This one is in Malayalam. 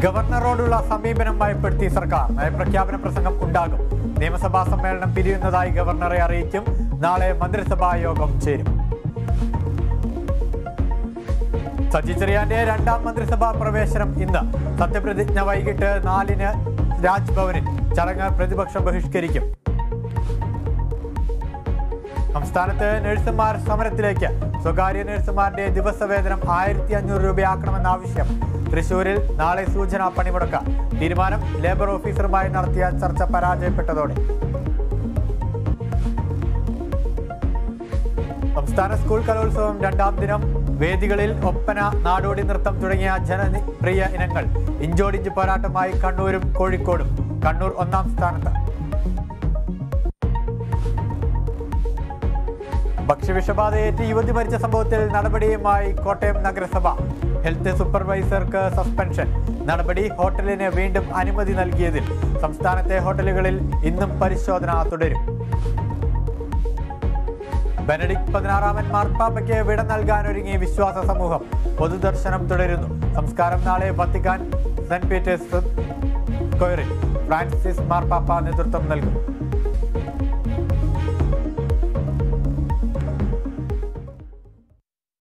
ഗവർണറോടുള്ള സമീപനം ഭയപ്പെടുത്തി സർക്കാർ. നയപ്രഖ്യാപന പ്രസംഗം ഉണ്ടാകും. നിയമസഭാ സമ്മേളനം പിരിയുന്നതായി ഗവർണറെ അറിയിക്കും. നാളെ മന്ത്രിസഭാ യോഗം ചേരും. സജി ചെറിയാന്റെ രണ്ടാം മന്ത്രിസഭാ പ്രവേശനം ഇന്ന്. സത്യപ്രതിജ്ഞ വൈകിട്ട് 4-ന് രാജ്ഭവനിൽ. ചടങ്ങ് പ്രതിപക്ഷം ബഹിഷ്കരിക്കും. സംസ്ഥാനത്ത് നഴ്സുമാർ സമരത്തിലേക്ക്. സ്വകാര്യ നഴ്സുമാരുടെ ദിവസവേതനം 1500 രൂപയാക്കണമെന്ന ആവശ്യം. തൃശൂരിൽ നാളെ സൂചനാ പണിമുടക്ക്. തീരുമാനം ലേബർ ഓഫീസറുമായി നടത്തിയ ചർച്ച പരാജയപ്പെട്ടതോടെ. സംസ്ഥാന സ്കൂൾ കലോത്സവം 2ാം ദിനം. വേദികളിൽ ഒപ്പന, നാടോടി നൃത്തം തുടങ്ങിയ ജനപ്രിയ ഇനങ്ങൾ. ഇഞ്ചോടിഞ്ച് പോരാട്ടമായി കണ്ണൂരും കോഴിക്കോടും. കണ്ണൂർ 1ാം സ്ഥാനത്ത്. ഭക്ഷ്യവിഷബാധയേറ്റ് യുവതി മരിച്ച സംഭവത്തിൽ നടപടിയുമായി കോട്ടയം നഗരസഭ. ഹെൽത്ത് സൂപ്പർവൈസർക്ക് സസ്പെൻഷൻ. നടപടി ഹോട്ടലിന് വീണ്ടും അനുമതി നൽകിയതിൽ. സംസ്ഥാനത്തെ ഹോട്ടലുകളിൽ ഇന്നും പരിശോധന തുടരും. ബെനഡിക്ട് 16 മാർപ്പാപ്പയ്ക്ക് വിട നൽകാനൊരുങ്ങി വിശ്വാസ സമൂഹം. പൊതുദർശനം തുടരുന്നു. സംസ്കാരം നാളെ വത്തിക്കാൻ സെന്റ് പീറ്റേഴ്സ് സ്ക്വയറിൽ. ഫ്രാൻസിസ് മാർപ്പാപ്പ നേതൃത്വം നൽകും.